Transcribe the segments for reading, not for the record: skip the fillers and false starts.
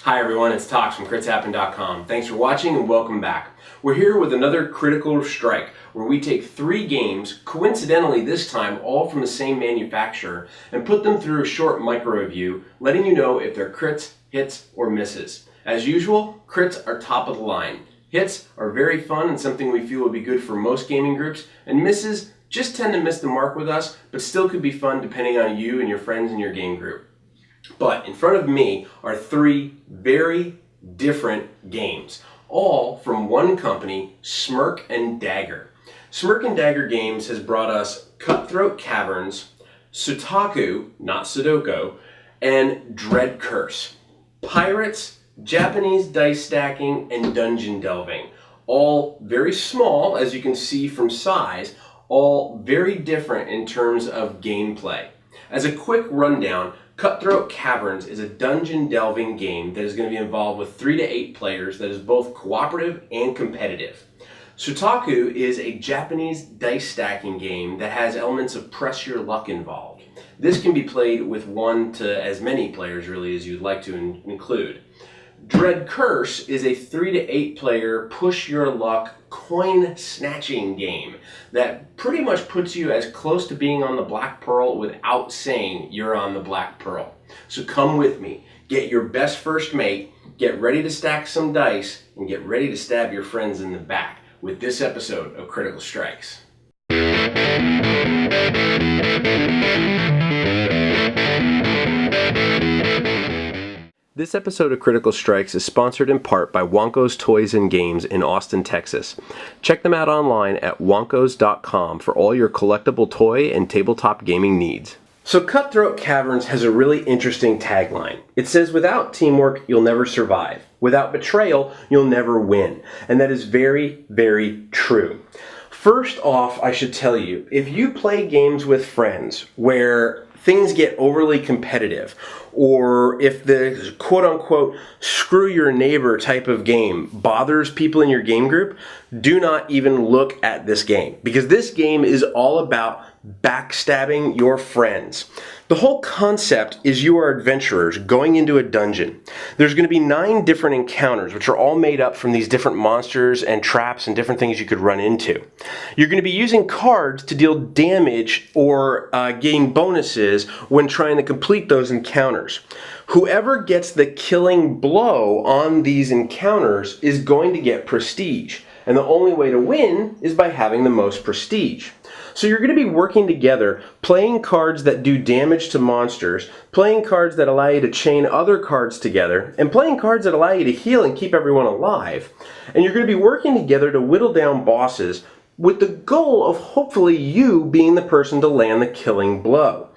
Hi everyone, it's Tox from CritsHappen.com. Thanks for watching and welcome back. We're here with another Critical Strike, where we take 3 games, coincidentally this time all from the same manufacturer, and put them through a short micro review, letting you know if they're crits, hits, or misses. As usual, crits are top of the line. Hits are very fun and something we feel would be good for most gaming groups, and misses just tend to miss the mark with us, but still could be fun depending on you and your friends in your game group. But in front of me are 3 very different games, all from one company, Smirk and Dagger. Smirk and Dagger Games has brought us Cutthroat Caverns, Sutakku, not Sudoku, and Dread Curse. Pirates, Japanese dice stacking, and dungeon delving. All very small, as you can see from size, all very different in terms of gameplay. As a quick rundown, Cutthroat Caverns is a dungeon delving game that is going to be involved with 3 to 8 players that is both cooperative and competitive. Sutakku is a Japanese dice stacking game that has elements of press your luck involved. This can be played with 1 to as many players really as you'd like to include. Dread Curse is a 3 to 8 player push your luck coin snatching game that pretty much puts you as close to being on the Black Pearl without saying you're on the Black Pearl. So come with me, get your best first mate, get ready to stack some dice, and get ready to stab your friends in the back with this episode of Critical Strikes. This episode of Critical Strikes is sponsored in part by Wonko's Toys and Games in Austin, Texas. Check them out online at wonkos.com for all your collectible toy and tabletop gaming needs. So Cutthroat Caverns has a really interesting tagline. It says, "Without teamwork, you'll never survive. Without betrayal, you'll never win." And that is very, very true. First off, I should tell you, if you play games with friends where things get overly competitive, or if the quote-unquote screw your neighbor type of game bothers people in your game group, do not even look at this game, because this game is all about backstabbing your friends. The whole concept is you are adventurers going into a dungeon. There's going to be 9 different encounters, which are all made up from these different monsters and traps and different things you could run into. You're going to be using cards to deal damage or gain bonuses when trying to complete those encounters. Whoever gets the killing blow on these encounters is going to get prestige. And the only way to win is by having the most prestige. So you're going to be working together, playing cards that do damage to monsters, playing cards that allow you to chain other cards together, and playing cards that allow you to heal and keep everyone alive. And you're going to be working together to whittle down bosses with the goal of hopefully you being the person to land the killing blow.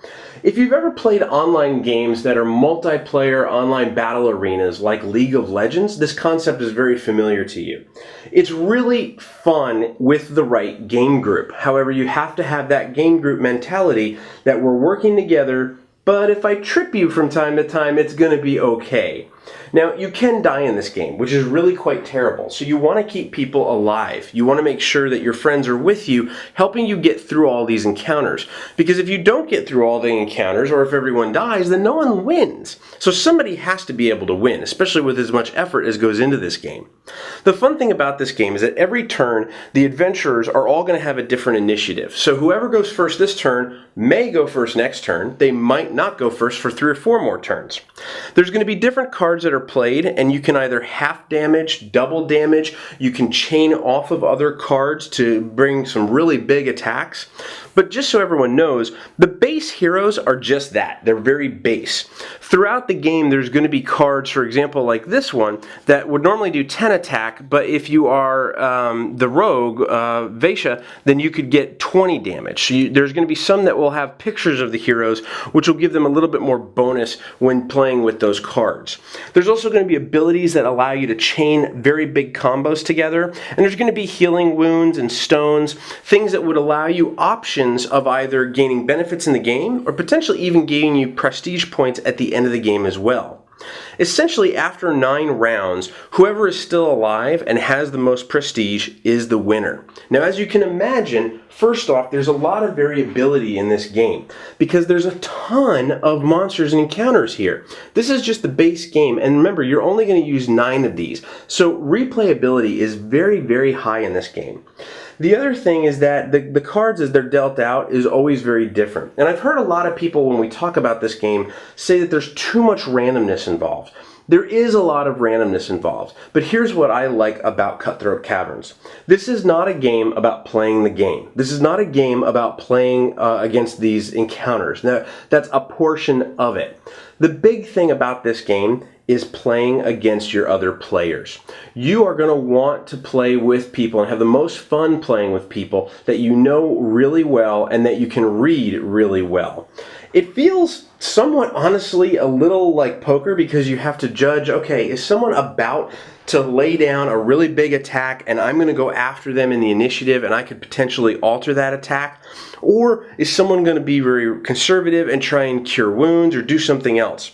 If you've ever played online games that are multiplayer online battle arenas like League of Legends, this concept is very familiar to you. It's really fun with the right game group. However, you have to have that game group mentality that we're working together, but if I trip you from time to time, it's going to be okay. Now, you can die in this game, which is really quite terrible. So you want to keep people alive. You want to make sure that your friends are with you, helping you get through all these encounters. Because if you don't get through all the encounters, or if everyone dies, then no one wins. So somebody has to be able to win, especially with as much effort as goes into this game. The fun thing about this game is that every turn, the adventurers are all going to have a different initiative. So whoever goes first this turn may go first next turn. They might not go first for 3 or 4 more turns. There's going to be different cards that are played, and you can either half damage, double damage, you can chain off of other cards to bring some really big attacks. But just so everyone knows, the base heroes are just that. They're very base. Throughout the game, there's going to be cards, for example, like this one, that would normally do 10 attack, but if you are the rogue, Vaisha, then you could get 20 damage. So there's going to be some that will have pictures of the heroes, which will give them a little bit more bonus when playing with those cards. There's also going to be abilities that allow you to chain very big combos together, and there's going to be healing wounds and stones, things that would allow you options of either gaining benefits in the game or potentially even gaining you prestige points at the end of the game as well. Essentially, after 9 rounds, whoever is still alive and has the most prestige is the winner. Now, as you can imagine, first off, there's a lot of variability in this game because there's a ton of monsters and encounters here. This is just the base game, and remember, you're only going to use 9 of these, so replayability is very, very high in this game. The other thing is that the cards as they're dealt out is always very different. And I've heard a lot of people when we talk about this game say that there's too much randomness involved. There is a lot of randomness involved, but here's what I like about Cutthroat Caverns. This is not a game about playing the game. This is not a game about playing against these encounters. Now, that's a portion of it. The big thing about this game is playing against your other players. You are going to want to play with people and have the most fun playing with people that you know really well and that you can read really well. It feels somewhat, honestly, a little like poker because you have to judge, okay, is someone about to lay down a really big attack and I'm going to go after them in the initiative and I could potentially alter that attack? Or is someone going to be very conservative and try and cure wounds or do something else?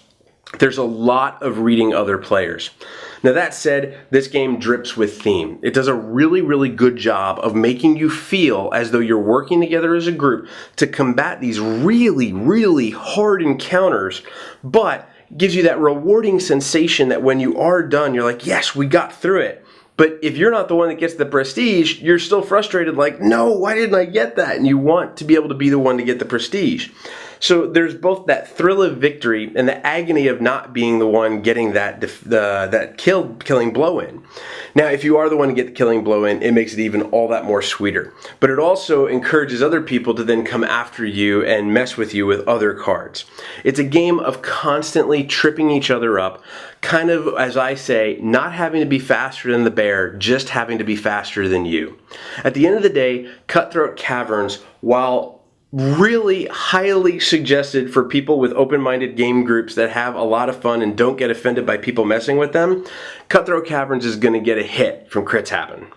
There's a lot of reading other players. Now that said, this game drips with theme. It does a really, really good job of making you feel as though you're working together as a group to combat these really, really hard encounters, but gives you that rewarding sensation that when you are done, you're like, yes, we got through it. But if you're not the one that gets the prestige, you're still frustrated like, no, why didn't I get that? And you want to be able to be the one to get the prestige. So there's both that thrill of victory and the agony of not being the one getting that killing blow in. Now, if you are the one to get the killing blow in, it makes it even all that more sweeter. But it also encourages other people to then come after you and mess with you with other cards. It's a game of constantly tripping each other up, kind of, as I say, not having to be faster than the bear, just having to be faster than you. At the end of the day, Cutthroat Caverns, while really highly suggested for people with open-minded game groups that have a lot of fun and don't get offended by people messing with them, Cutthroat Caverns is going to get a hit from Crits Happen.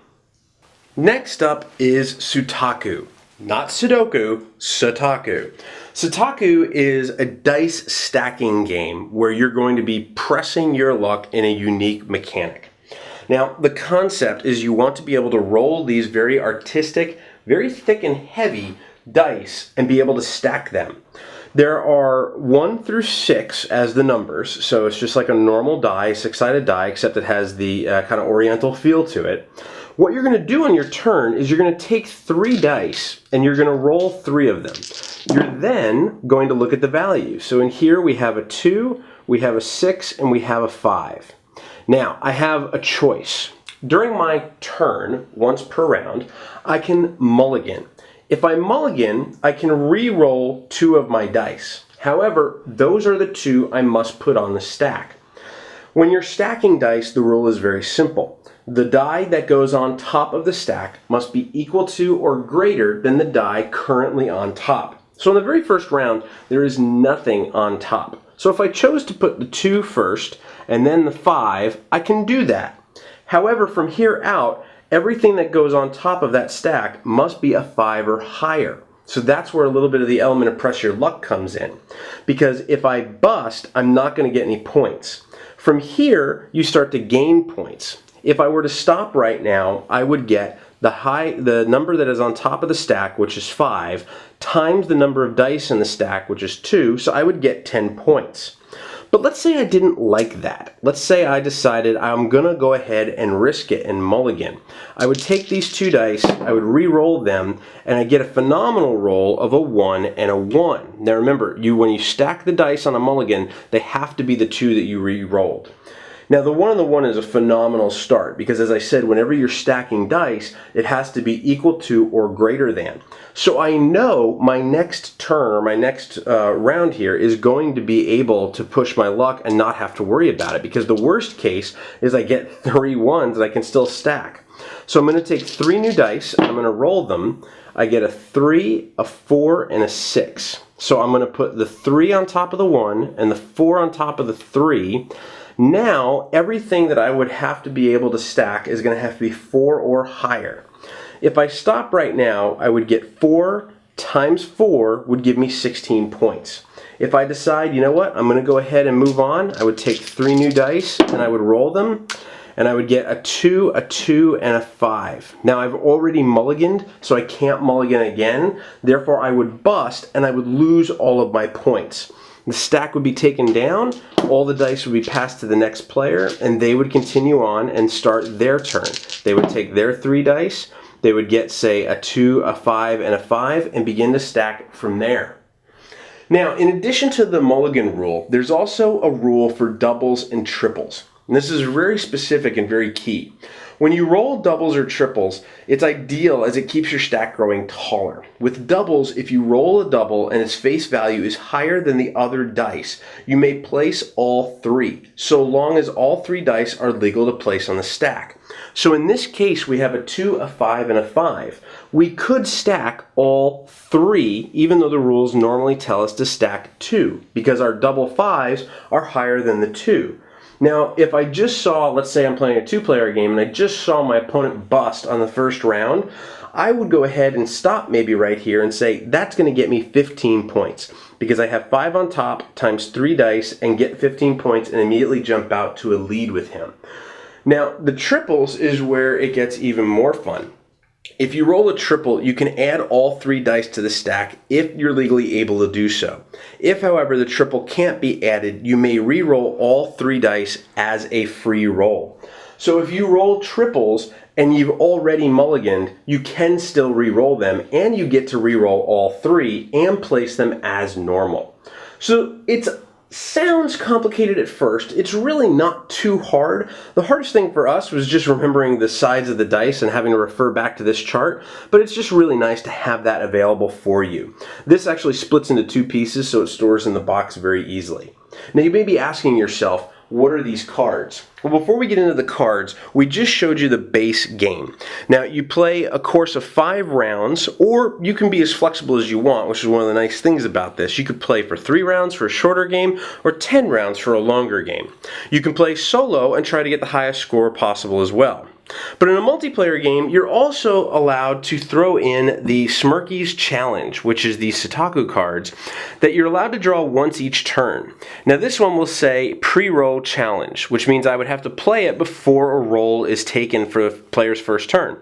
Next up is Sutakku. Not Sudoku, Sutakku. Sutakku is a dice stacking game where you're going to be pressing your luck in a unique mechanic. Now, the concept is you want to be able to roll these very artistic, very thick and heavy dice and be able to stack them. There are 1 through 6 as the numbers, so it's just like a normal die, 6-sided die, except it has the kind of oriental feel to it. What you're going to do on your turn is you're going to take 3 dice and you're going to roll 3 of them. You're then going to look at the values. So in here we have a 2, we have a 6, and we have a 5. Now, I have a choice. During my turn, once per round, I can mulligan. If I mulligan, I can re-roll 2 of my dice. However, those are the 2 I must put on the stack. When you're stacking dice, the rule is very simple. The die that goes on top of the stack must be equal to or greater than the die currently on top. So in the very first round, there is nothing on top. So if I chose to put the 2 first and then the 5, I can do that. However, from here out, everything that goes on top of that stack must be a 5 or higher. So that's where a little bit of the element of press your luck comes in. Because if I bust, I'm not going to get any points. From here, you start to gain points. If I were to stop right now, I would get the number that is on top of the stack, which is 5, times the number of dice in the stack, which is 2, so I would get 10 points. But let's say I didn't like that. Let's say I decided I'm going to go ahead and risk it and mulligan. I would take these 2 dice, I would re-roll them, and I get a phenomenal roll of a 1 and a 1. Now remember, when you stack the dice on a mulligan, they have to be the 2 that you re-rolled. Now the 1 and the 1 is a phenomenal start because, as I said, whenever you're stacking dice, it has to be equal to or greater than. So I know my next turn or my next round here is going to be able to push my luck and not have to worry about it, because the worst case is I get 3 1s and I can still stack. So I'm going to take 3 new dice, I'm going to roll them. I get a 3, a 4, and a 6. So I'm going to put the 3 on top of the 1 and the 4 on top of the 3. Now, everything that I would have to be able to stack is going to have to be 4 or higher. If I stop right now, I would get 4 times 4 would give me 16 points. If I decide, you know what, I'm going to go ahead and move on, I would take 3 new dice and I would roll them. And I would get a 2, a 2, and a 5. Now I've already mulliganed, so I can't mulligan again. Therefore I would bust and I would lose all of my points. The stack would be taken down, all the dice would be passed to the next player, and they would continue on and start their turn. They would take their 3 dice, they would get, say, a 2, a 5, and a 5, and begin to stack from there. Now, in addition to the mulligan rule, there's also a rule for doubles and triples. And this is very specific and very key. When you roll doubles or triples, it's ideal as it keeps your stack growing taller. With doubles, if you roll a double and its face value is higher than the other dice, you may place all 3, so long as all 3 dice are legal to place on the stack. So in this case, we have a 2, a 5, and a 5. We could stack all 3, even though the rules normally tell us to stack 2, because our double 5s are higher than the 2. Now, if I just saw, let's say I'm playing a 2-player game, and I just saw my opponent bust on the first round, I would go ahead and stop maybe right here and say, that's going to get me 15 points, because I have 5 on top times 3 dice and get 15 points and immediately jump out to a lead with him. Now, the triples is where it gets even more fun. If you roll a triple, you can add all 3 dice to the stack if you're legally able to do so. If, however, the triple can't be added, you may re-roll all 3 dice as a free roll. So if you roll triples and you've already mulliganed, you can still re-roll them, and you get to re-roll all 3 and place them as normal. So it's sounds complicated at first. It's really not too hard. The hardest thing for us was just remembering the sides of the dice and having to refer back to this chart, but it's just really nice to have that available for you. This actually splits into 2 pieces, so it stores in the box very easily. Now you may be asking yourself, what are these cards? Well, before we get into the cards, we just showed you the base game. Now, you play a course of 5 rounds, or you can be as flexible as you want, which is one of the nice things about this. You could play for 3 rounds for a shorter game, or 10 rounds for a longer game. You can play solo and try to get the highest score possible as well. But in a multiplayer game, you're also allowed to throw in the Smirky's Challenge, which is the Sutakku cards, that you're allowed to draw once each turn. Now this one will say pre-roll challenge, which means I would have to play it before a roll is taken for the player's first turn.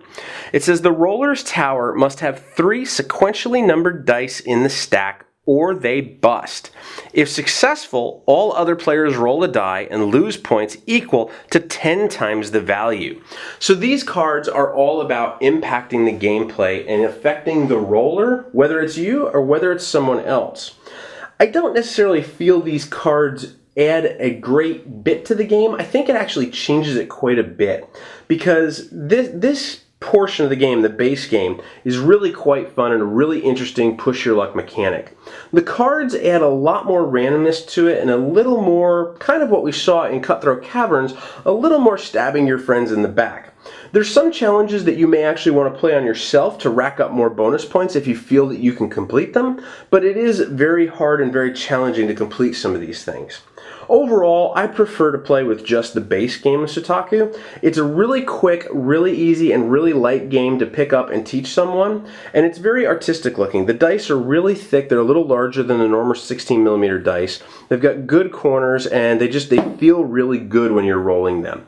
It says the roller's tower must have 3 sequentially numbered dice in the stack, or they bust. If successful, all other players roll a die and lose points equal to 10 times the value. So these cards are all about impacting the gameplay and affecting the roller, whether it's you or whether it's someone else. I don't necessarily feel these cards add a great bit to the game. I think it actually changes it quite a bit, because this portion of the game, the base game, is really quite fun and a really interesting push your luck mechanic. The cards add a lot more randomness to it and a little more, kind of what we saw in Cutthroat Caverns, a little more stabbing your friends in the back. There's some challenges that you may actually want to play on yourself to rack up more bonus points if you feel that you can complete them, but it is very hard and very challenging to complete some of these things. Overall, I prefer to play with just the base game of Sutakku. It's a really quick, really easy, and really light game to pick up and teach someone, and it's very artistic looking. The dice are really thick. They're a little larger than the normal 16mm dice. They've got good corners, and they feel really good when you're rolling them.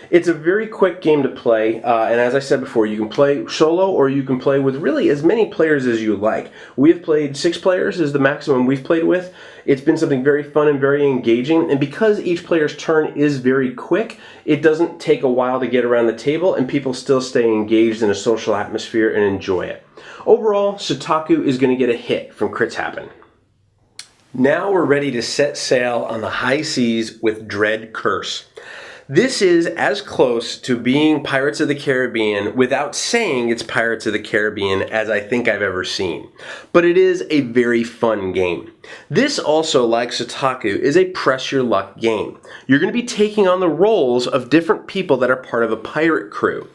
It's a very quick game to play, and as I said before, you can play solo or you can play with really as many players as you like. We have played 6 players is the maximum we've played with. It's been something very fun and very engaging, and because each player's turn is very quick, it doesn't take a while to get around the table, and people still stay engaged in a social atmosphere and enjoy it. Overall, Sutakku is going to get a hit from Crits Happen. Now we're ready to set sail on the high seas with Dread Curse. This is as close to being Pirates of the Caribbean without saying it's Pirates of the Caribbean as I think I've ever seen. But it is a very fun game. This also, like Sutakku, is a press your luck game. You're going to be taking on the roles of different people that are part of a pirate crew.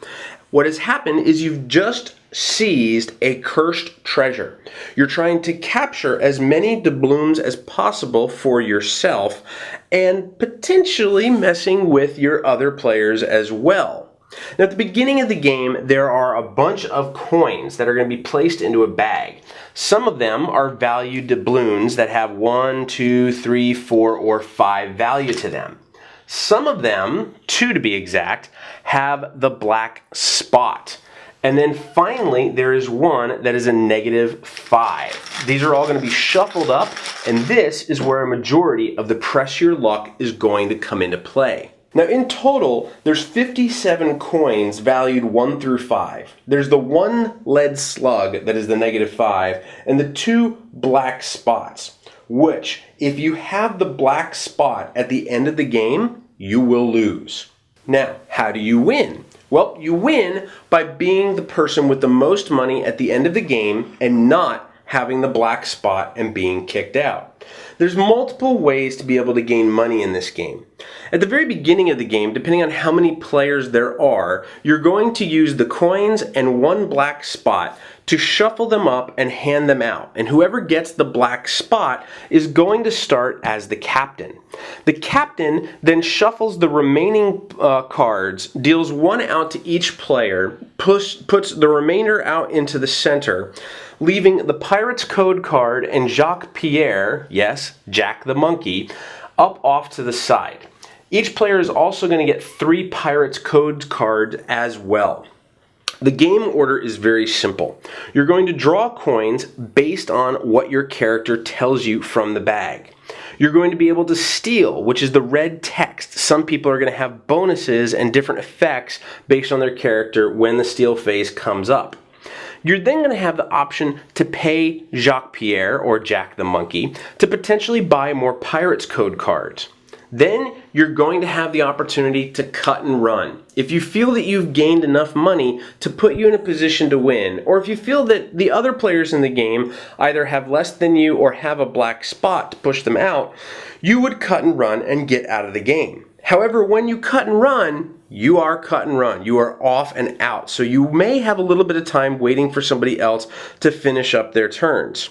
What has happened is you've just seized a cursed treasure. You're trying to capture as many doubloons as possible for yourself and potentially messing with your other players as well. Now at the beginning of the game, there are a bunch of coins that are going to be placed into a bag. Some of them are valued doubloons that have 1, 2, 3, 4, or 5 value to them. Some of them, 2 to be exact, have the black spot. And then finally, there is one that is a -5. These are all going to be shuffled up, and this is where a majority of the press your luck is going to come into play. Now in total, there's 57 coins valued 1 through 5. There's the 1 lead slug that is the -5, and the 2 black spots, which, if you have the black spot at the end of the game, you will lose. Now, how do you win? Well, you win by being the person with the most money at the end of the game and not having the black spot and being kicked out. There's multiple ways to be able to gain money in this game. At the very beginning of the game, depending on how many players there are, you're going to use the coins and 1 black spot to shuffle them up and hand them out. And whoever gets the black spot is going to start as the captain. The captain then shuffles the remaining cards, deals 1 out to each player, puts the remainder out into the center, leaving the Pirate's Code card and Jacques Pierre, yes, Jack the Monkey, up off to the side. Each player is also going to get 3 Pirate's Code cards as well. The game order is very simple. You're going to draw coins based on what your character tells you from the bag. You're going to be able to steal, which is the red text. Some people are going to have bonuses and different effects based on their character when the steal phase comes up. You're then going to have the option to pay Jacques Pierre, or Jack the Monkey, to potentially buy more Pirate's Code cards. Then you're going to have the opportunity to cut and run. If you feel that you've gained enough money to put you in a position to win, or if you feel that the other players in the game either have less than you or have a black spot to push them out, you would cut and run and get out of the game. However, when you cut and run, you are cut and run. You are off and out. So you may have a little bit of time waiting for somebody else to finish up their turns.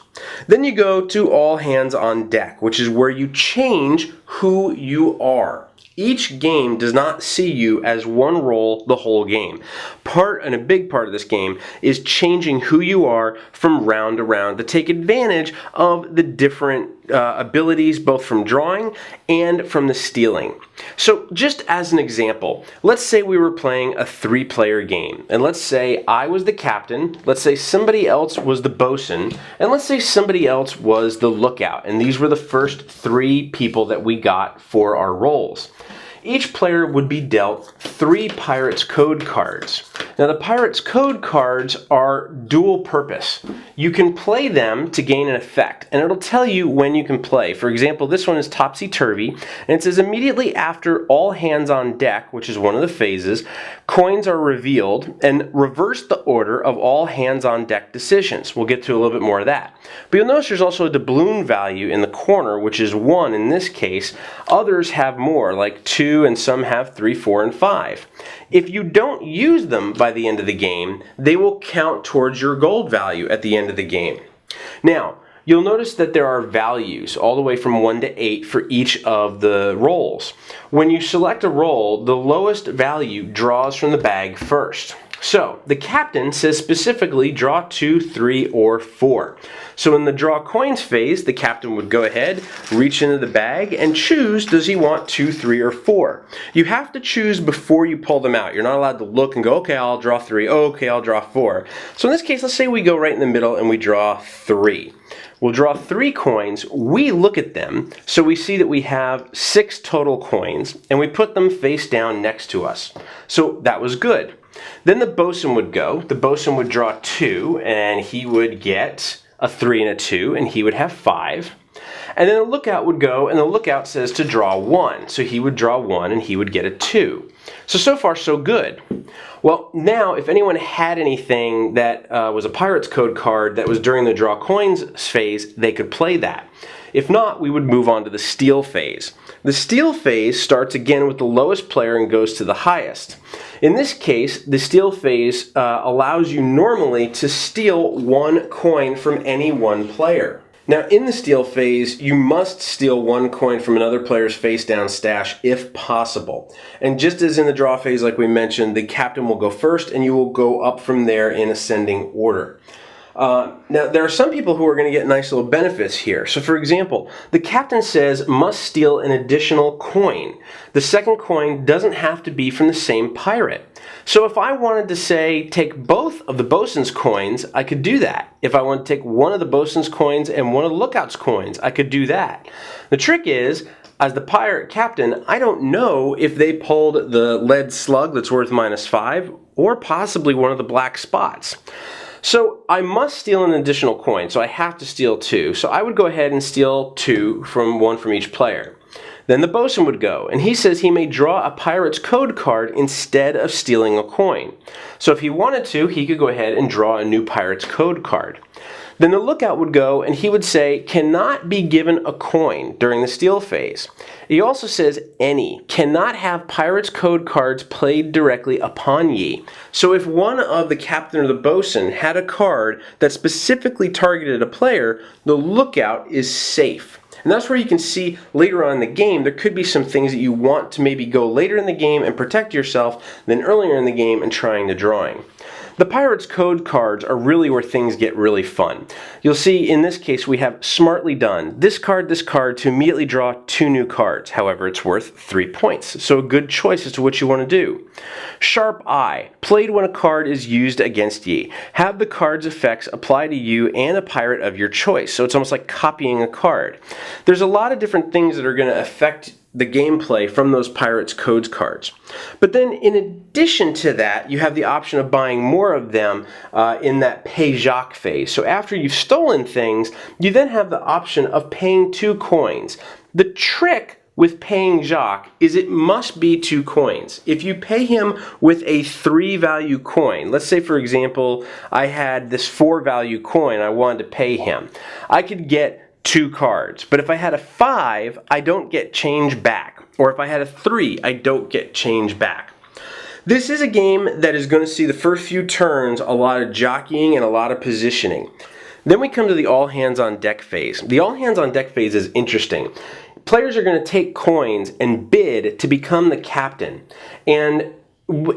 Then you go to all hands on deck, which is where you change who you are. Each game does not see you as one role the whole game. A big part of this game is changing who you are from round to round to take advantage of the different abilities, both from drawing and from the stealing. So just as an example, let's say we were playing a 3-player game, and let's say I was the captain, let's say somebody else was the bosun, and let's say somebody else was the lookout, and these were the first 3 people that we got for our roles. Each player would be dealt 3 Pirate's Code cards. Now the Pirate's Code cards are dual purpose. You can play them to gain an effect, and it'll tell you when you can play. For example, this one is Topsy-Turvy, and it says immediately after all hands on deck, which is one of the phases, coins are revealed, and reverse the order of all hands on deck decisions. We'll get to a little bit more of that. But you'll notice there's also a doubloon value in the corner, which is 1 in this case. Others have more, like 2, and some have 3, 4, and 5. If you don't use them by the end of the game, they will count towards your gold value at the end of the game. Now, you'll notice that there are values all the way from 1 to 8 for each of the rolls. When you select a roll, the lowest value draws from the bag first. So, the captain says specifically draw 2, 3, or 4. So in the draw coins phase, the captain would go ahead, reach into the bag, and choose, does he want 2, 3, or 4? You have to choose before you pull them out. You're not allowed to look and go, okay, I'll draw 3, oh, okay, I'll draw 4. So in this case, let's say we go right in the middle and we draw 3. We'll draw 3 coins, we look at them, so we see that we have 6 total coins, and we put them face down next to us. So that was good. Then the bosun would go. The bosun would draw 2, and he would get a 3 and a 2, and he would have 5. And then the lookout would go, and the lookout says to draw 1. So he would draw 1, and he would get a 2. So far, so good. Well, now, if anyone had anything that was a Pirate's Code card that was during the draw coins phase, they could play that. If not, we would move on to the steal phase. The steal phase starts again with the lowest player and goes to the highest. In this case, the steal phase allows you normally to steal 1 coin from any one player. Now, in the steal phase, you must steal one coin from another player's face-down stash if possible. And just as in the draw phase, like we mentioned, the captain will go first, and you will go up from there in ascending order. Now, there are some people who are going to get nice little benefits here. So, for example, the captain says must steal an additional coin. The second coin doesn't have to be from the same pirate. So if I wanted to say take both of the bosun's coins, I could do that. If I want to take one of the bosun's coins and one of the lookout's coins, I could do that. The trick is, as the pirate captain, I don't know if they pulled the lead slug that's worth -5 or possibly one of the black spots. So I must steal an additional coin, so I have to steal 2. So I would go ahead and steal 2 from one from each player. Then the bosun would go, and he says he may draw a pirate's code card instead of stealing a coin. So if he wanted to, he could go ahead and draw a new pirate's code card. Then the lookout would go, and he would say, cannot be given a coin during the steal phase. He also says, any, cannot have pirate's code cards played directly upon ye. So if one of the captain or the bosun had a card that specifically targeted a player, the lookout is safe. And that's where you can see later on in the game, there could be some things that you want to maybe go later in the game and protect yourself than earlier in the game and trying the drawing. The Pirate's Code cards are really where things get really fun. You'll see in this case we have smartly done this card to immediately draw 2 new cards. However, it's worth 3 points, so a good choice as to what you want to do. Sharp Eye, played when a card is used against ye. Have the card's effects apply to you and a pirate of your choice, so it's almost like copying a card. There's a lot of different things that are going to affect the gameplay from those Pirates Codes cards. But then in addition to that, you have the option of buying more of them in that pay Jacques phase. So after you've stolen things, you then have the option of paying 2 coins. The trick with paying Jacques is it must be 2 coins. If you pay him with a 3 value coin, let's say for example I had this 4 value coin I wanted to pay him, I could get 2 cards. But if I had a 5, I don't get change back. Or if I had a 3, I don't get change back. This is a game that is going to see the first few turns a lot of jockeying and a lot of positioning. Then we come to the all hands on deck phase. The all hands on deck phase is interesting. Players are going to take coins and bid to become the captain. And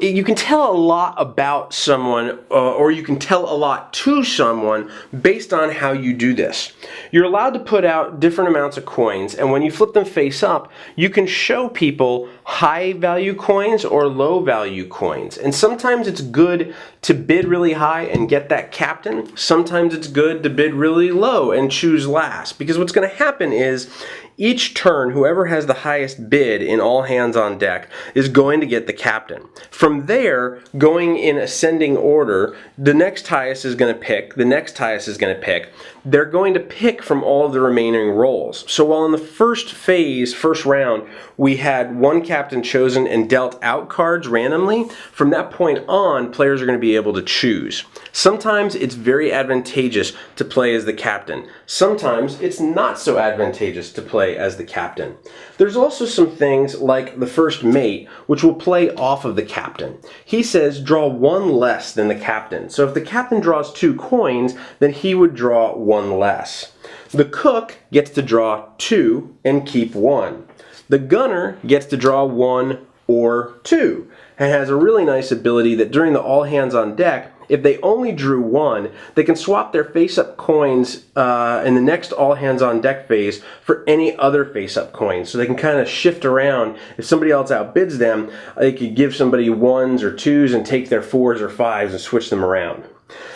you can tell a lot about someone, or you can tell a lot to someone based on how you do this. You're allowed to put out different amounts of coins, and when you flip them face up, you can show people high value coins or low value coins. And sometimes it's good to bid really high and get that captain. Sometimes it's good to bid really low and choose last, because what's going to happen is each turn, whoever has the highest bid in all hands on deck is going to get the captain. From there, going in ascending order, the next highest is going to pick, the next highest is going to pick. They're going to pick from all of the remaining rolls. So while in the first phase, first round, we had one captain chosen and dealt out cards randomly, from that point on, players are going to be able to choose. Sometimes it's very advantageous to play as the captain. Sometimes it's not so advantageous to play as the captain. There's also some things like the first mate, which will play off of the captain. He says draw 1 less than the captain. So if the captain draws 2 coins, then he would draw 1 less. The cook gets to draw 2 and keep 1. The gunner gets to draw 1 or 2 and has a really nice ability that during the all hands on deck, if they only drew 1, they can swap their face-up coins in the next all hands on deck phase for any other face-up coins. So they can kind of shift around. If somebody else outbids them, they could give somebody 1s or 2s and take their 4s or 5s and switch them around.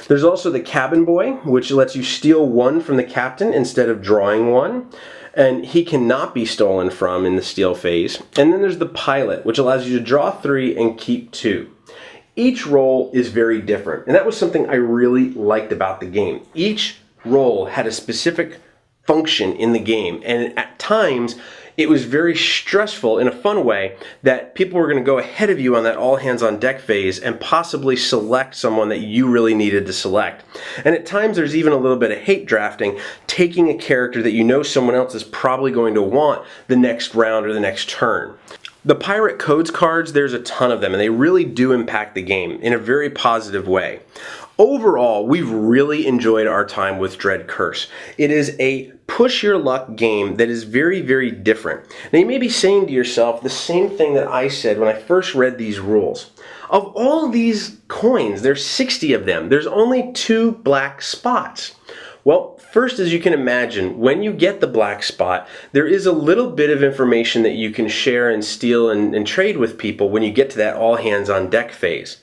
There's also the cabin boy, which lets you steal 1 from the captain instead of drawing 1. And he cannot be stolen from in the steal phase. And then there's the pilot, which allows you to draw 3 and keep 2. Each role is very different, and that was something I really liked about the game. Each role had a specific function in the game, and at times it was very stressful in a fun way that people were going to go ahead of you on that all hands on deck phase and possibly select someone that you really needed to select. And at times there's even a little bit of hate drafting, taking a character that you know someone else is probably going to want the next round or the next turn. The Pirate Codes cards, there's a ton of them, and they really do impact the game in a very positive way. Overall, we've really enjoyed our time with Dread Curse. It is a push your luck game that is very, very different. Now you may be saying to yourself the same thing that I said when I first read these rules. Of all these coins, there's 60 of them. There's only 2 black spots. Well, first, as you can imagine, when you get the black spot, there is a little bit of information that you can share and steal and trade with people when you get to that all hands on deck phase.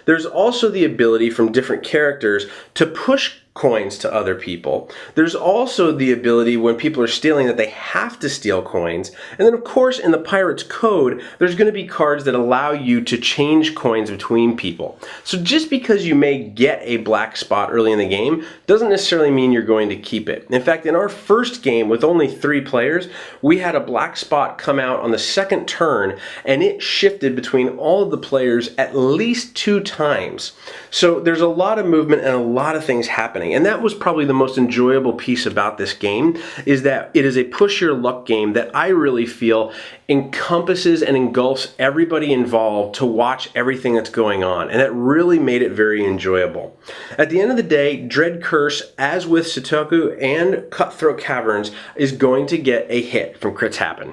There's also the ability from different characters to push coins to other people. There's also the ability when people are stealing that they have to steal coins. And then of course in the Pirate's Code, there's going to be cards that allow you to change coins between people. So just because you may get a black spot early in the game doesn't necessarily mean you're going to keep it. In fact, in our first game with only 3 players, we had a black spot come out on the second turn and it shifted between all of the players at least 2 times. So there's a lot of movement and a lot of things happening. And that was probably the most enjoyable piece about this game, is that it is a push your luck game that I really feel encompasses and engulfs everybody involved to watch everything that's going on. And that really made it very enjoyable. At the end of the day, Dread Curse, as with Sutakku and Cutthroat Caverns, is going to get a hit from Crits Happen.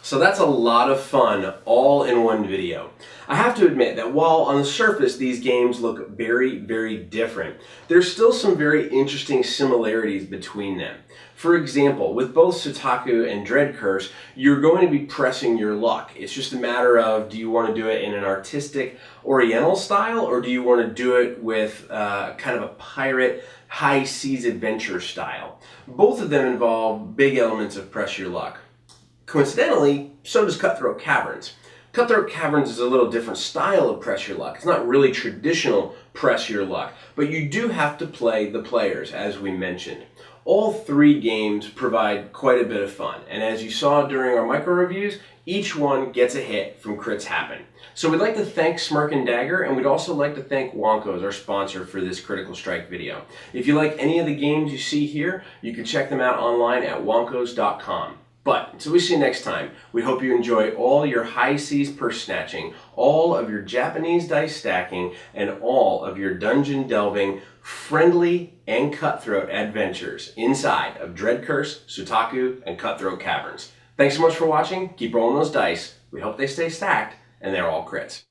So that's a lot of fun all in one video. I have to admit that while on the surface these games look very, very different, there's still some very interesting similarities between them. For example, with both Sutakku and Dread Curse, you're going to be pressing your luck. It's just a matter of, do you want to do it in an artistic oriental style, or do you want to do it with kind of a pirate high seas adventure style? Both of them involve big elements of press your luck. Coincidentally, so does Cutthroat Caverns. Cutthroat Caverns is a little different style of press your luck. It's not really traditional press your luck, but you do have to play the players, as we mentioned. All 3 games provide quite a bit of fun, and as you saw during our micro reviews, each one gets a hit from Crits Happen. So we'd like to thank Smirk and Dagger, and we'd also like to thank Wonkos, our sponsor for this Critical Strike video. If you like any of the games you see here, you can check them out online at wonkos.com. But until we see you next time, we hope you enjoy all your high seas purse snatching, all of your Japanese dice stacking, and all of your dungeon delving, friendly and cutthroat adventures inside of Dread Curse, Sutakku, and Cutthroat Caverns. Thanks so much for watching. Keep rolling those dice. We hope they stay stacked, and they're all crits.